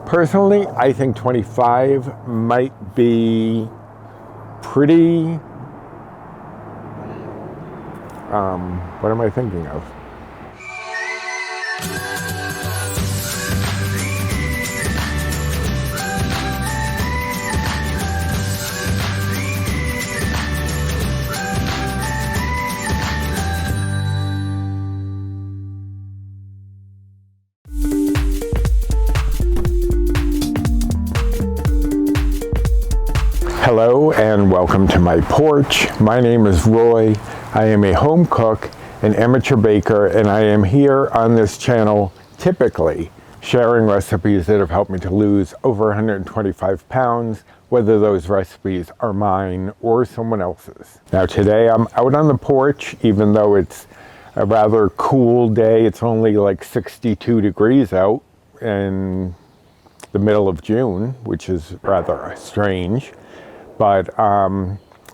Personally, I think 25 might be pretty, what am I thinking of? Hello and welcome to my porch. My name is Roy. I am a home cook, an amateur baker, and I am here on this channel typically sharing recipes that have helped me to lose over 125 pounds, whether those recipes are mine or someone else's. Now today I'm out on the porch, even though it's a rather cool day. It's only like 62 degrees out in the middle of June, which is rather strange. But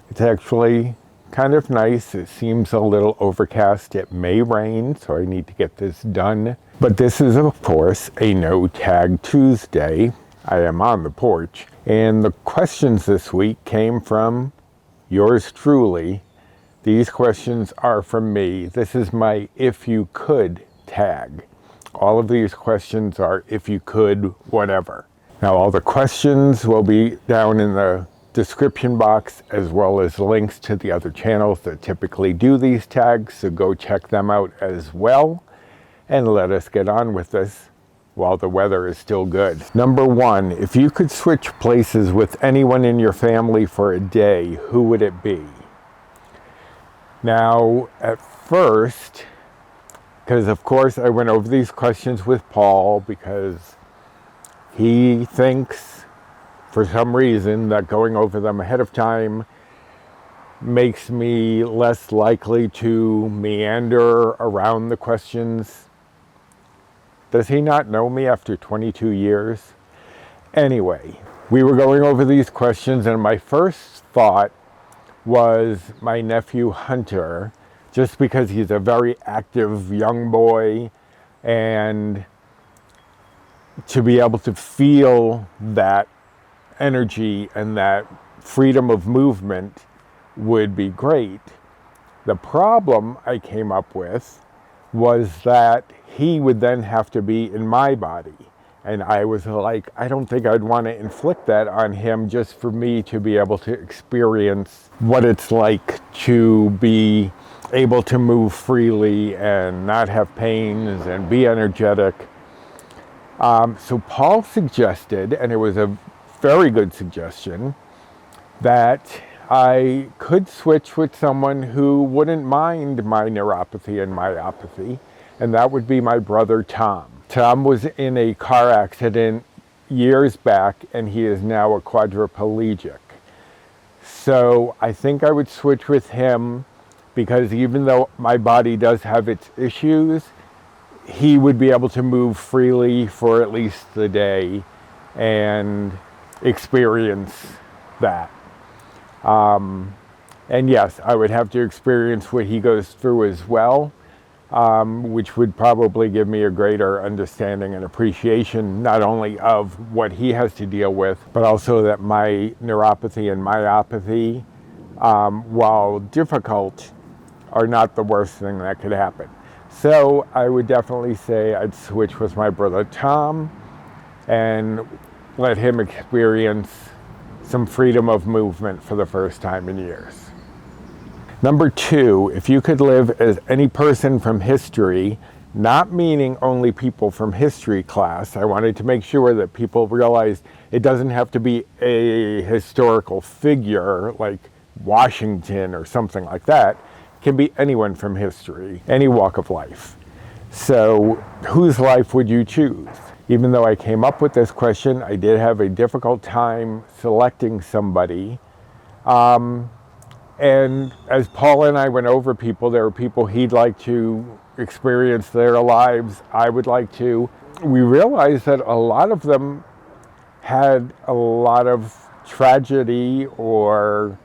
it's actually kind of nice. It seems a little overcast. It may rain, so I need to get this done. But this is, of course, a No Tag Tuesday. I am on the porch. And the questions this week came from yours truly. These questions are from me. This is my if you could tag. All of these questions are if you could, whatever. Now, all the questions will be down in the description box, as well as links to the other channels that typically do these tags, so go check them out as well. And let us get on with this while the weather is still good. Number one, if you could switch places with anyone in your family for a day, who would it be? Now, at first, because of course I went over these questions with Paul, because he thinks for some reason that going over them ahead of time makes me less likely to meander around the questions. Does he not know me after 22 years? Anyway, we were going over these questions and my first thought was my nephew Hunter, just because he's a very active young boy, and to be able to feel that energy and that freedom of movement would be great. The problem I came up with was that he would then have to be in my body. And I was like, I don't think I'd want to inflict that on him just for me to be able to experience what it's like to be able to move freely and not have pains and be energetic. So Paul suggested, and it was a very good suggestion, that I could switch with someone who wouldn't mind my neuropathy and myopathy, and that would be my brother Tom. Tom was in a car accident years back, and he is now a quadriplegic. So I think I would switch with him, because even though my body does have its issues, he would be able to move freely for at least the day and experience that. And yes, I would have to experience what he goes through as well, which would probably give me a greater understanding and appreciation, not only of what he has to deal with, but also that my neuropathy and myopathy, while difficult, are not the worst thing that could happen. So I would definitely say I'd switch with my brother Tom and let him experience some freedom of movement for the first time in years. Number two, if you could live as any person from history, not meaning only people from history class. I wanted to make sure that people realize it doesn't have to be a historical figure like Washington or something like that. It can be anyone from history, any walk of life. So whose life would you choose? Even though I came up with this question, I did have a difficult time selecting somebody. And as Paul and I went over people, there were people he'd like to experience their lives. I would like to. We realized that a lot of them had a lot of tragedy or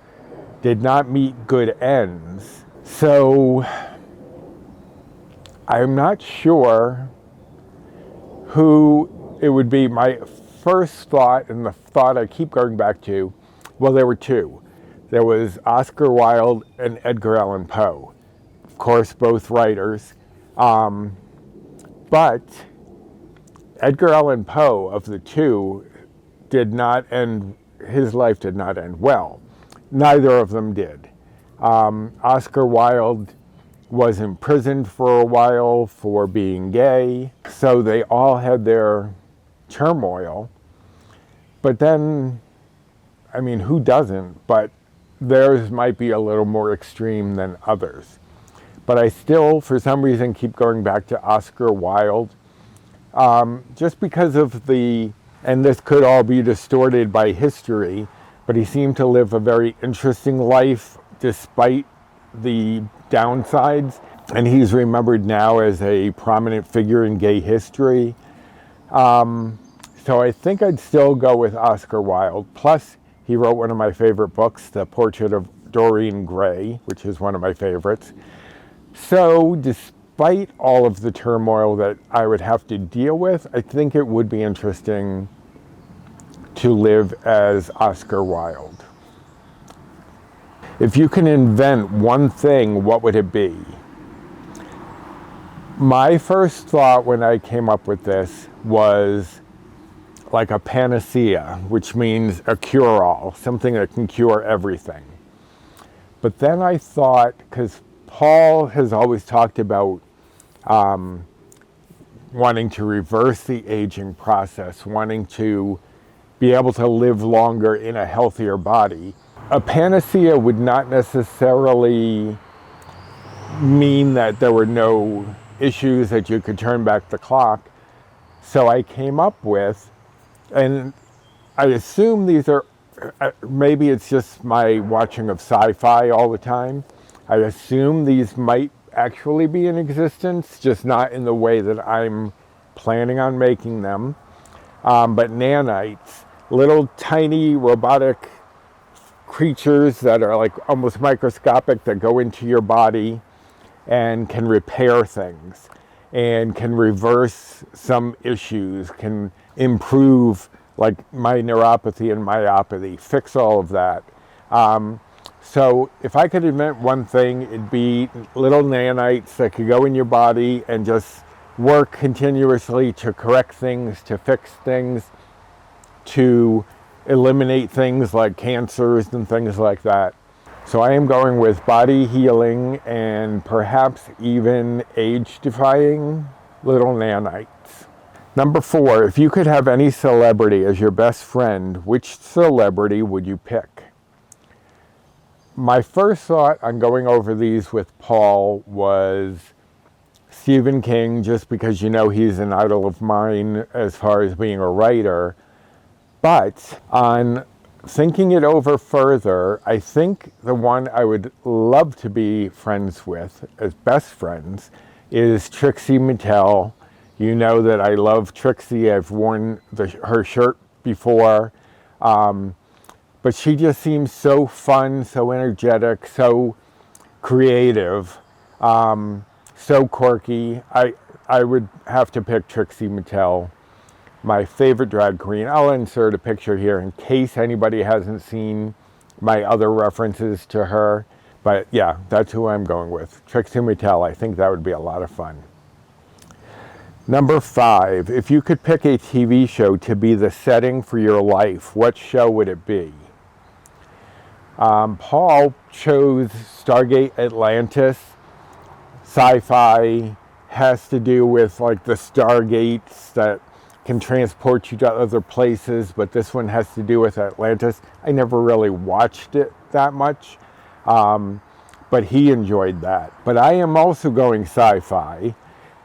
did not meet good ends. So I'm not sure who it would be. My first thought, and the thought I keep going back to, well, there were two. There was Oscar Wilde and Edgar Allan Poe. Of course, both writers. But Edgar Allan Poe, of the two, his life did not end well. Neither of them did. Oscar Wilde was imprisoned for a while for being gay, so they all had their turmoil. But then, I mean, who doesn't? But theirs might be a little more extreme than others. But I still, for some reason, keep going back to Oscar Wilde, just because of and this could all be distorted by history, but he seemed to live a very interesting life despite the downsides, and he's remembered now as a prominent figure in gay history. So I think I'd still go with Oscar Wilde. Plus, he wrote one of my favorite books, The Portrait of Dorian Gray, which is one of my favorites. So despite all of the turmoil that I would have to deal with, I think it would be interesting to live as Oscar Wilde. If you can invent one thing, what would it be? My first thought when I came up with this was like a panacea, which means a cure-all, something that can cure everything. But then I thought, because Paul has always talked about wanting to reverse the aging process, wanting to be able to live longer in a healthier body. A panacea would not necessarily mean that there were no issues, that you could turn back the clock. So I came up with, and I assume these are, maybe it's just my watching of sci-fi all the time. I assume these might actually be in existence, just not in the way that I'm planning on making them. But nanites, little tiny robotic creatures that are like almost microscopic, that go into your body and can repair things and can reverse some issues, can improve like my neuropathy and myopathy, fix all of that. So if I could invent one thing, it'd be little nanites that could go in your body and just work continuously to correct things, to fix things, to eliminate things like cancers and things like that. So I am going with body healing and perhaps even age-defying little nanites. Number 4, if you could have any celebrity as your best friend, which celebrity would you pick? My first thought on going over these with Paul was Stephen King, just because you know he's an idol of mine as far as being a writer. But on thinking it over further, I think the one I would love to be friends with, as best friends, is Trixie Mattel. You know that I love Trixie. I've worn her shirt before. But she just seems so fun, so energetic, so creative, so quirky. I would have to pick Trixie Mattel, my favorite drag queen. I'll insert a picture here in case anybody hasn't seen my other references to her. But yeah, that's who I'm going with. Trixie Mattel. I think that would be a lot of fun. Number 5, if you could pick a TV show to be the setting for your life, what show would it be? Paul chose Stargate Atlantis. Sci-fi, has to do with like the Stargates that can transport you to other places, but this one has to do with Atlantis. I never really watched it that much, but he enjoyed that. But I am also going sci-fi,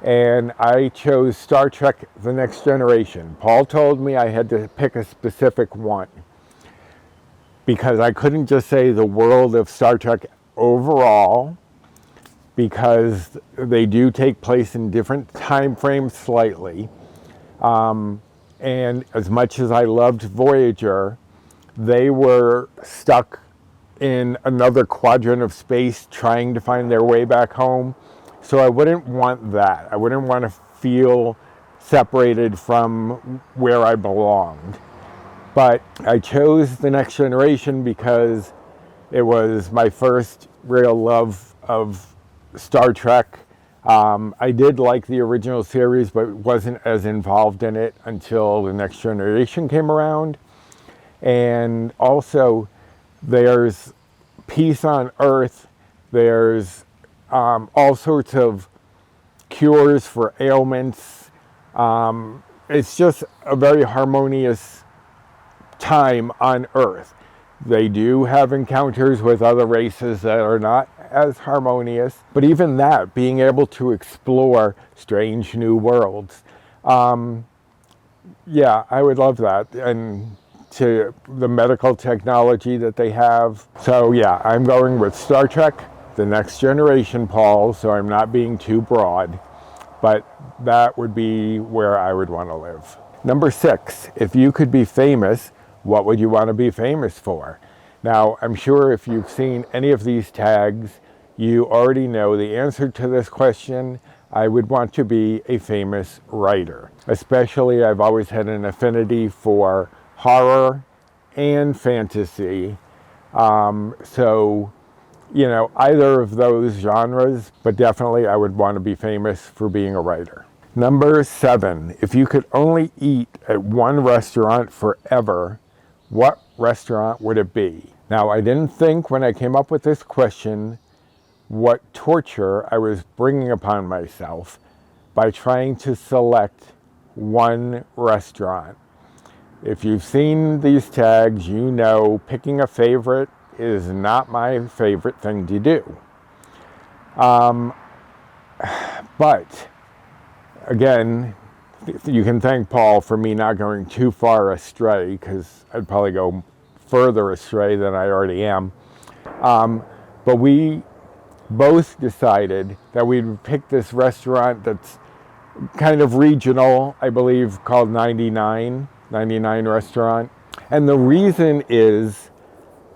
and I chose Star Trek The Next Generation. Paul told me I had to pick a specific one, because I couldn't just say the world of Star Trek overall, because they do take place in different time frames slightly. And as much as I loved Voyager, they were stuck in another quadrant of space trying to find their way back home. So I wouldn't want that. I wouldn't want to feel separated from where I belonged. But I chose The Next Generation because it was my first real love of Star Trek. I did like the original series, but wasn't as involved in it until The Next Generation came around. And also, there's peace on Earth. There's all sorts of cures for ailments. It's just a very harmonious time on Earth. They do have encounters with other races that are not as harmonious, but even that, being able to explore strange new worlds, yeah, I would love that. And to the medical technology that they have. So yeah, I'm going with Star Trek, The Next Generation, Paul, so I'm not being too broad, but that would be where I would want to live. Number 6, if you could be famous, what would you want to be famous for? Now, I'm sure if you've seen any of these tags, you already know the answer to this question. I would want to be a famous writer. Especially, I've always had an affinity for horror and fantasy. So, you know, either of those genres, but definitely I would want to be famous for being a writer. Number 7, if you could only eat at one restaurant forever, what restaurant would it be? Now, I didn't think when I came up with this question what torture I was bringing upon myself by trying to select one restaurant. If you've seen these tags, you know picking a favorite is not my favorite thing to do. But again, you can thank Paul for me not going too far astray, because I'd probably go further astray than I already am. But we both decided that we'd pick this restaurant that's kind of regional, I believe, called 99 Restaurant. And the reason is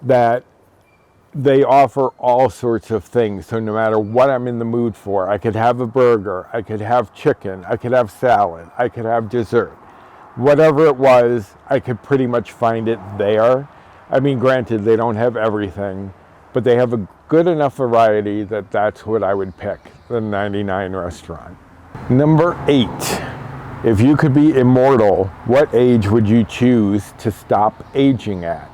that they offer all sorts of things. So no matter what I'm in the mood for, I could have a burger, I could have chicken, I could have salad, I could have dessert. Whatever it was, I could pretty much find it there. I mean, granted, they don't have everything, but they have a good enough variety that that's what I would pick, the 99 Restaurant. Number 8, if you could be immortal, what age would you choose to stop aging at?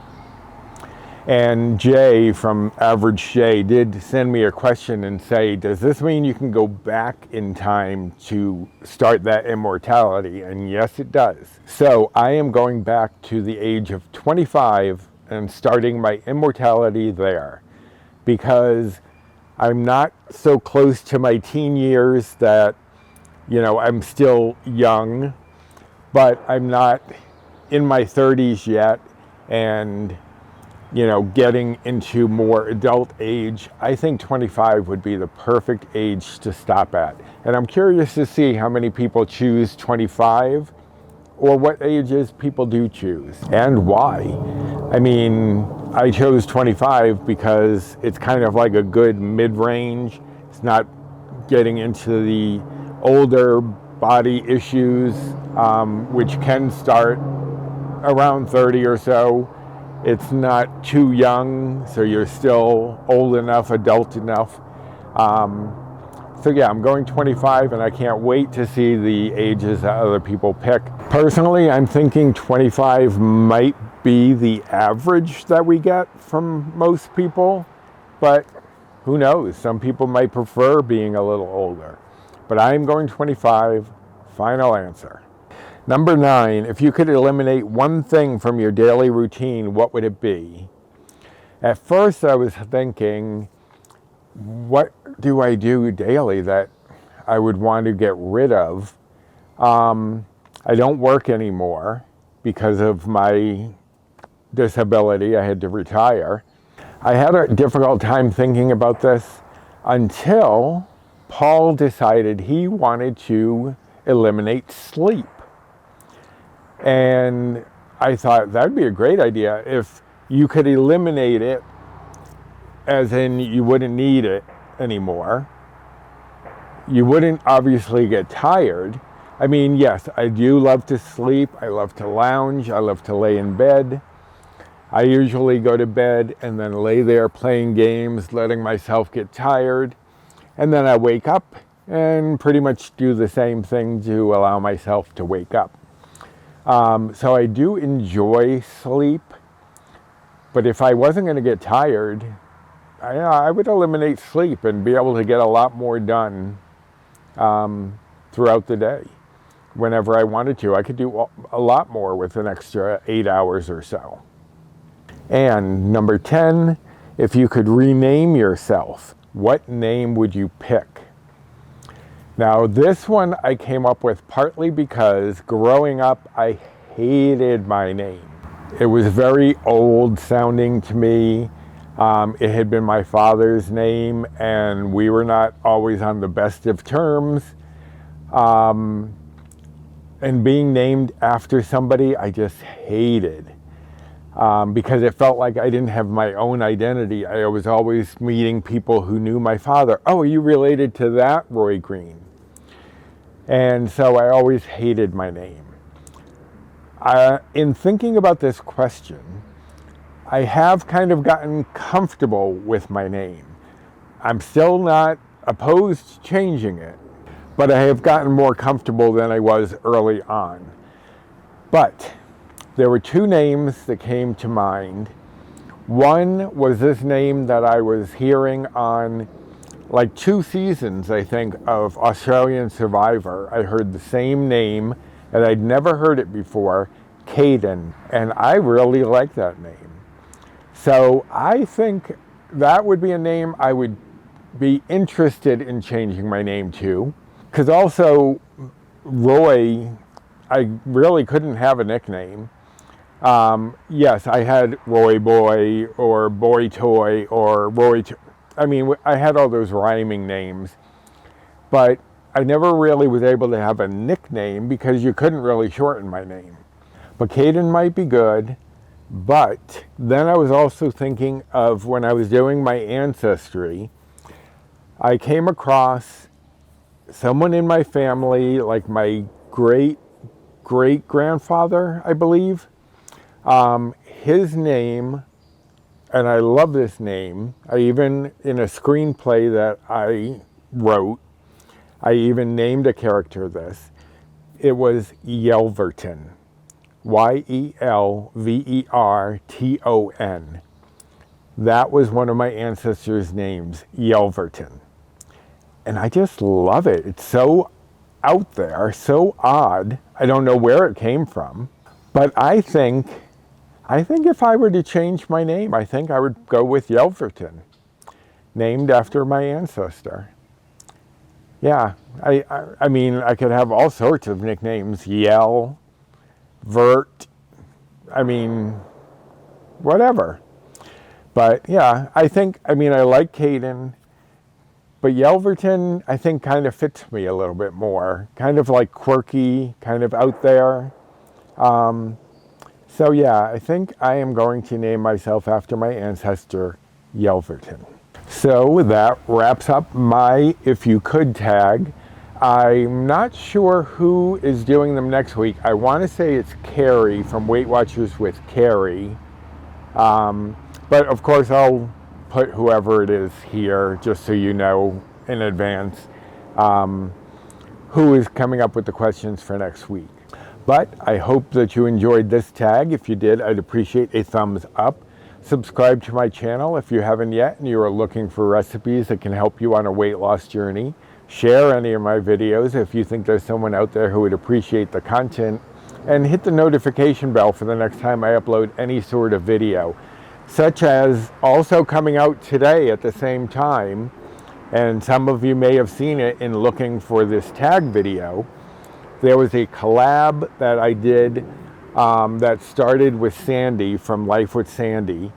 And Jay from Average Jay did send me a question and say, does this mean you can go back in time to start that immortality? And yes, it does. So I am going back to the age of 25 and starting my immortality there, because I'm not so close to my teen years that, you know, I'm still young, but I'm not in my 30s yet, and you know, getting into more adult age. I think 25 would be the perfect age to stop at. And I'm curious to see how many people choose 25, or what ages people do choose and why. I mean, I chose 25 because it's kind of like a good mid-range. It's not getting into the older body issues, which can start around 30 or so. It's not too young, so you're still old enough, adult enough. So yeah, I'm going 25, and I can't wait to see the ages that other people pick. Personally, I'm thinking 25 might be the average that we get from most people, but who knows? Some people might prefer being a little older. But I'm going 25, final answer. Number 9, if you could eliminate one thing from your daily routine, what would it be? At first I was thinking, what do I do daily that I would want to get rid of? I don't work anymore because of my disability. I had to retire. I had a difficult time thinking about this until Paul decided he wanted to eliminate sleep. And I thought that'd be a great idea if you could eliminate it, as in you wouldn't need it anymore. You wouldn't obviously get tired. I mean, yes, I do love to sleep. I love to lounge. I love to lay in bed. I usually go to bed and then lay there playing games, letting myself get tired. And then I wake up and pretty much do the same thing to allow myself to wake up. So I do enjoy sleep. But if I wasn't going to get tired, I would eliminate sleep and be able to get a lot more done throughout the day. Whenever I wanted to, I could do a lot more with an extra 8 hours or so. And number 10, if you could rename yourself, what name would you pick? Now, this one I came up with partly because growing up, I hated my name. It was very old sounding to me. It had been my father's name, and we were not always on the best of terms. And being named after somebody, I just hated. Because it felt like I didn't have my own identity. I was always meeting people who knew my father. Oh, are you related to that Roy Green? And so I always hated my name. In thinking about this question, I have kind of gotten comfortable with my name. I'm still not opposed to changing it, but I have gotten more comfortable than I was early on. But there were two names that came to mind. One was this name that I was hearing on like 2 seasons, I think, of Australian Survivor. I heard the same name, and I'd never heard it before, Caden, and I really like that name. So I think that would be a name I would be interested in changing my name to. Because also, Roy, I really couldn't have a nickname. Yes, I had Roy Boy or Boy Toy or Roy. I mean, I had all those rhyming names, but I never really was able to have a nickname because you couldn't really shorten my name. But Caden might be good. But then I was also thinking of when I was doing my ancestry, I came across someone in my family, like my great-great-grandfather, I believe. His name, and I love this name, I even, in a screenplay that I wrote, I even named a character this. It was Yelverton. Yelverton. That was one of my ancestors' names, Yelverton. And I just love it. It's so out there, so odd. I don't know where it came from. But I think if I were to change my name, I think I would go with Yelverton, named after my ancestor. Yeah, I mean, I could have all sorts of nicknames, Yell, Vert, I mean, whatever. But yeah, I like Caden, but Yelverton, I think, kind of fits me a little bit more. Kind of like quirky, kind of out there. So yeah, I think I am going to name myself after my ancestor, Yelverton. So that wraps up my If You Could tag. I'm not sure who is doing them next week. I want to say it's Carrie from Weight Watchers with Carrie. But of course I'll put whoever it is here just so you know in advance who is coming up with the questions for next week. But I hope that you enjoyed this tag. If you did, I'd appreciate a thumbs up. Subscribe to my channel if you haven't yet and you are looking for recipes that can help you on a weight loss journey. Share any of my videos if you think there's someone out there who would appreciate the content, and hit the notification bell for the next time I upload any sort of video, such as also coming out today at the same time, and some of you may have seen it in looking for this tag video. There was a collab that I did that started with Sandy from Life with Sandy.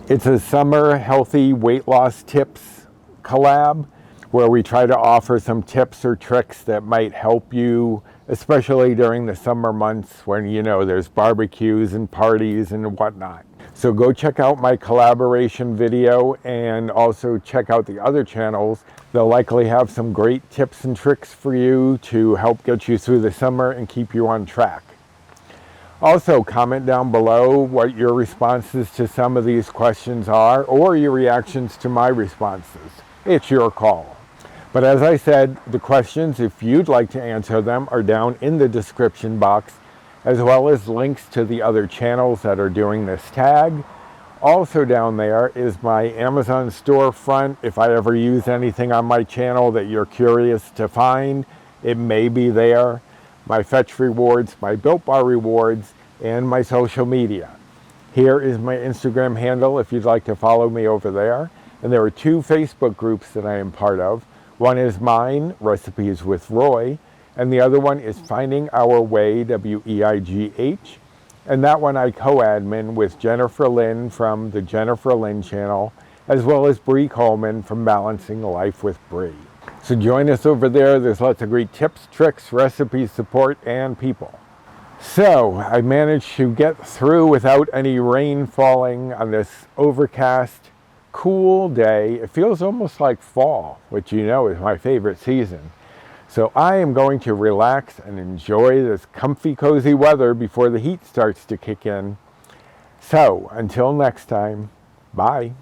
It's a summer healthy weight loss tips collab, where we try to offer some tips or tricks that might help you especially during the summer months when, you know, there's barbecues and parties and whatnot. So go check out my collaboration video and also check out the other channels. They'll likely have some great tips and tricks for you to help get you through the summer and keep you on track. Also, comment down below what your responses to some of these questions are, or your reactions to my responses. It's your call. But as I said, the questions, if you'd like to answer them, are down in the description box, as well as links to the other channels that are doing this tag. Also down there is my Amazon storefront. If I ever use anything on my channel that you're curious to find, it may be there. My Fetch rewards, my Built Bar rewards, and my social media. Here is my Instagram handle if you'd like to follow me over there. And there are 2 Facebook groups that I am part of. One is mine, Recipes with Roy, and the other one is Finding Our Way, W-E-I-G-H. And that one I co-admin with Jennifer Lynn from the Jennifer Lynn channel, as well as Bree Coleman from Balancing Life with Bree. So join us over there. There's lots of great tips, tricks, recipes, support, and people. So I managed to get through without any rain falling on this overcast, cool day. It feels almost like fall, which you know is my favorite season. So I am going to relax and enjoy this comfy, cozy weather before the heat starts to kick in. So until next time, bye.